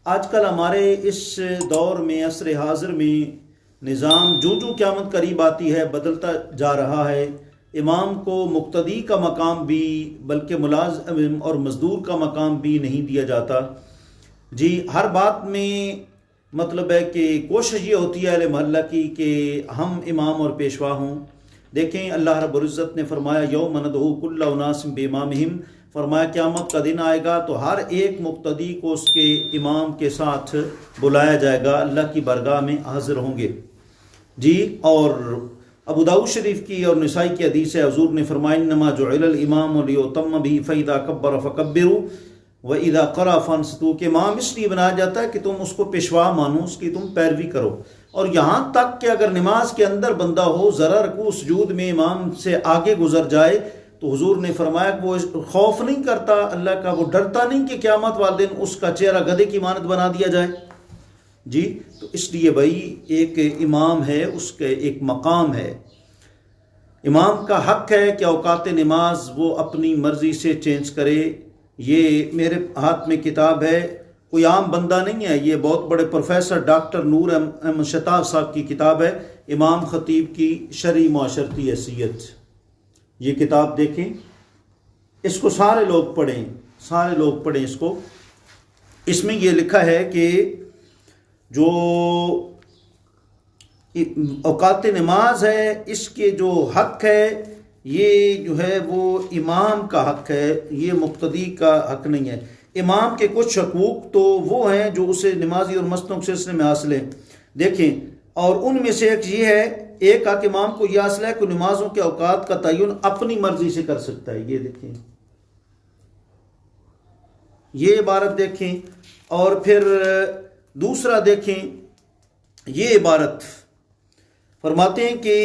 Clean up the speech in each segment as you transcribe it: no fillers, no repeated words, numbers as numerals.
آج کل ہمارے اس دور میں عصر حاضر میں نظام جو قیامت قریب آتی ہے بدلتا جا رہا ہے۔ امام کو مقتدی کا مقام بھی بلکہ ملازم اور مزدور کا مقام بھی نہیں دیا جاتا۔ جی ہر بات میں مطلب ہے کہ کوشش یہ ہوتی ہے اہل محلہ کی کہ ہم امام اور پیشوا ہوں۔ دیکھیں اللہ رب العزت نے فرمایا یوم ندعو کل اناس بامامہم، فرمایا قیامت کا دن آئے گا تو ہر ایک مقتدی کو اس کے امام کے ساتھ بلایا جائے گا، اللہ کی بارگاہ میں حاضر ہوں گے۔ جی اور ابو داؤد شریف کی اور نسائی کی حدیث ہے، حضور نے فرمایا انما جعل الامام لیؤتم به فاذا کبر فکبروا واذا قرأ فانصتوا، کہ امام اس لیے بنایا جاتا ہے کہ تم اس کو پیشوا مانو، اس کی تم پیروی کرو۔ اور یہاں تک کہ اگر نماز کے اندر بندہ ہو ذرا رکوع سجود میں امام سے آگے گزر جائے تو حضور نے فرمایا کہ وہ خوف نہیں کرتا اللہ کا، وہ ڈرتا نہیں کہ قیامت والے دن اس کا چہرہ گدھے کی مانند بنا دیا جائے۔ جی تو اس لیے بھائی ایک امام ہے، اس کے ایک مقام ہے۔ امام کا حق ہے کہ اوقات نماز وہ اپنی مرضی سے چینج کرے۔ یہ میرے ہاتھ میں کتاب ہے، کوئی عام بندہ نہیں ہے، یہ بہت بڑے پروفیسر ڈاکٹر نور احمد شتاب صاحب کی کتاب ہے، امام خطیب کی شرعی معاشرتی حیثیت۔ یہ کتاب دیکھیں، اس کو سارے لوگ پڑھیں اس کو۔ اس میں یہ لکھا ہے کہ جو اوقات نماز ہے اس کے جو حق ہے یہ جو ہے وہ امام کا حق ہے، یہ مقتدی کا حق نہیں ہے۔ امام کے کچھ حقوق تو وہ ہیں جو اسے نمازی اور مستوں کے سلسلے میں حاصل ہیں۔ دیکھیں اور ان میں سے ایک یہ ہے، ایک حق امام کو یہ حاصل ہے کہ نمازوں کے اوقات کا تعین اپنی مرضی سے کر سکتا ہے۔ یہ دیکھیں، یہ عبارت دیکھیں، اور پھر دوسرا دیکھیں یہ عبارت فرماتے ہیں کہ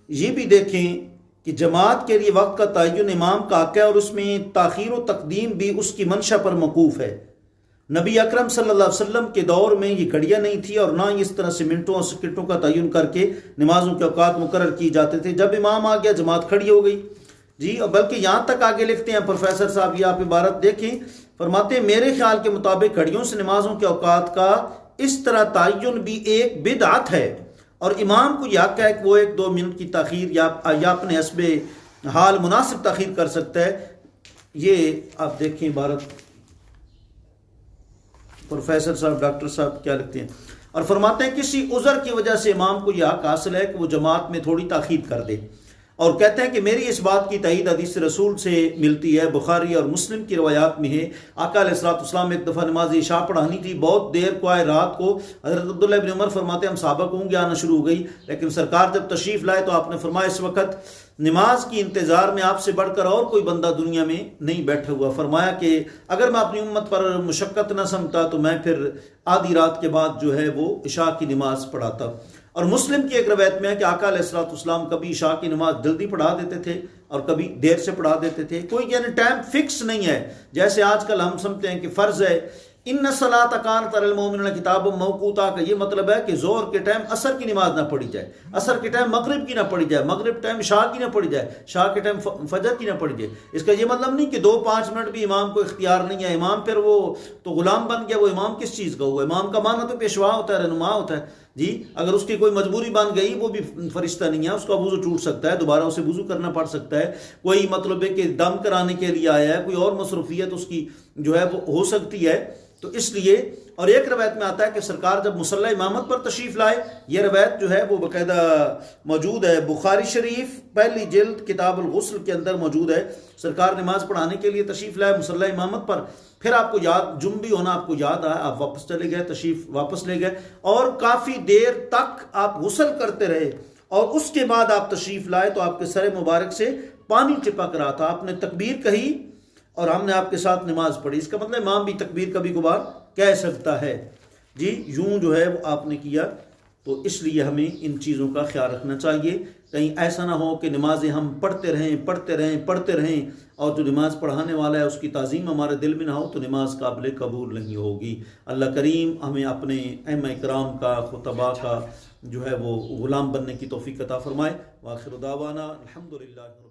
یہ بھی دیکھیں کہ جماعت کے لیے وقت کا تعین امام کا حق ہے اور اس میں تاخیر و تقدیم بھی اس کی منشا پر موقوف ہے۔ نبی اکرم صلی اللہ علیہ وسلم کے دور میں یہ گھڑیاں نہیں تھی اور نہ اس طرح سے منٹوں اور سیکنڈوں کا تعین کر کے نمازوں کے اوقات مقرر کی جاتے تھے۔ جب امام آ گیا جماعت کھڑی ہو گئی۔ جی اور بلکہ یہاں تک آگے لکھتے ہیں پروفیسر صاحب، یہ آپ عبارت دیکھیں، فرماتے ہیں میرے خیال کے مطابق گھڑیوں سے نمازوں کے اوقات کا اس طرح تعین بھی ایک بدعت ہے، اور امام کو یہ حق ہے کہ وہ 1-2 منٹ کی تاخیر یا اپنے حسب حال مناسب تاخیر کر سکتا ہے۔ یہ آپ دیکھیں عبارت پروفیسر صاحب ڈاکٹر صاحب کیا لکھتے ہیں، اور فرماتے ہیں کسی عذر کی وجہ سے امام کو یہ حق حاصل ہے کہ وہ جماعت میں تھوڑی تاخیر کر دے، اور کہتے ہیں کہ میری اس بات کی تائید حدیث رسول سے ملتی ہے، بخاری اور مسلم کی روایات میں ہے۔ آقا علیہ الصلوۃ والسلام ایک دفعہ نماز عشاء پڑھانی تھی، بہت دیر کو آئے رات کو، حضرت عبداللہ بن عمر فرماتے ہیں ہم صحابہ کو اونگیں آنا شروع ہو گئی، لیکن سرکار جب تشریف لائے تو آپ نے فرمایا اس وقت نماز کی انتظار میں آپ سے بڑھ کر اور کوئی بندہ دنیا میں نہیں بیٹھا ہوا۔ فرمایا کہ اگر میں اپنی امت پر مشقت نہ سمتا تو میں پھر آدھی رات کے بعد جو ہے وہ عشاء کی نماز پڑھاتا۔ اور مسلم کی ایک روایت میں ہے کہ آقا علیہ الصلوۃ والسلام کبھی عشاء کی نماز جلدی پڑھا دیتے تھے اور کبھی دیر سے پڑھا دیتے تھے، کوئی یعنی ٹائم فکس نہیں ہے، جیسے آج کل ہم سمجھتے ہیں کہ فرض ہے ان الصلاۃ کانت علی المؤمنین کتابا موقوتا، کا یہ مطلب ہے کہ ظہر کے ٹائم عصر کی نماز نہ پڑھی جائے، عصر کے ٹائم مغرب کی نہ پڑھی جائے، مغرب ٹائم عشاء کی نہ پڑھی جائے، عشاء کے ٹائم فجر کی نہ پڑھی جائے۔ اس کا یہ مطلب نہیں کہ 2-5 منٹ بھی امام کو اختیار نہیں ہے، امام پھر وہ تو غلام بن گیا، وہ امام کس چیز کا ہوا؟ امام کا معنی تو پیشوا ہوتا ہے، رہنما ہوتا ہے۔ جی اگر اس کی کوئی مجبوری بن گئی وہ بھی فرشتہ نہیں ہے، اس کا وضو ٹوٹ سکتا ہے، دوبارہ اسے وضو کرنا پڑ سکتا ہے، کوئی مطلب ہے کہ دم کرانے کے لیے آیا ہے، کوئی اور مصروفیت اس کی جو ہے وہ ہو سکتی ہے۔ تو اس لیے اور ایک روایت میں آتا ہے کہ سرکار جب مصلی امامت پر تشریف لائے، یہ روایت جو ہے وہ باقاعدہ موجود ہے بخاری شریف پہلی جلد کتاب الغسل کے اندر موجود ہے۔ سرکار نماز پڑھانے کے لیے تشریف لائے مصلی امامت پر، پھر آپ کو یاد جنبی ہونا آپ کو یاد آیا، آپ واپس چلے گئے، تشریف واپس لے گئے، اور کافی دیر تک آپ غسل کرتے رہے، اور اس کے بعد آپ تشریف لائے تو آپ کے سر مبارک سے پانی ٹپک رہا تھا، آپ نے تکبیر کہی اور ہم نے آپ کے ساتھ نماز پڑھی۔ اس کا مطلب امام بھی تکبیر کبھی کبھار کہہ سکتا ہے۔ جی یوں جو ہے وہ آپ نے کیا، تو اس لیے ہمیں ان چیزوں کا خیال رکھنا چاہیے، کہیں ایسا نہ ہو کہ نمازیں ہم پڑھتے رہیں اور جو نماز پڑھانے والا ہے اس کی تعظیم ہمارے دل میں نہ ہو تو نماز قابل قبول نہیں ہوگی۔ اللہ کریم ہمیں اپنے ائمہ کرام کا، خطباء کا جو ہے وہ غلام بننے کی توفیق عطا فرمائے۔ وآخر دعوانا الحمدللہ۔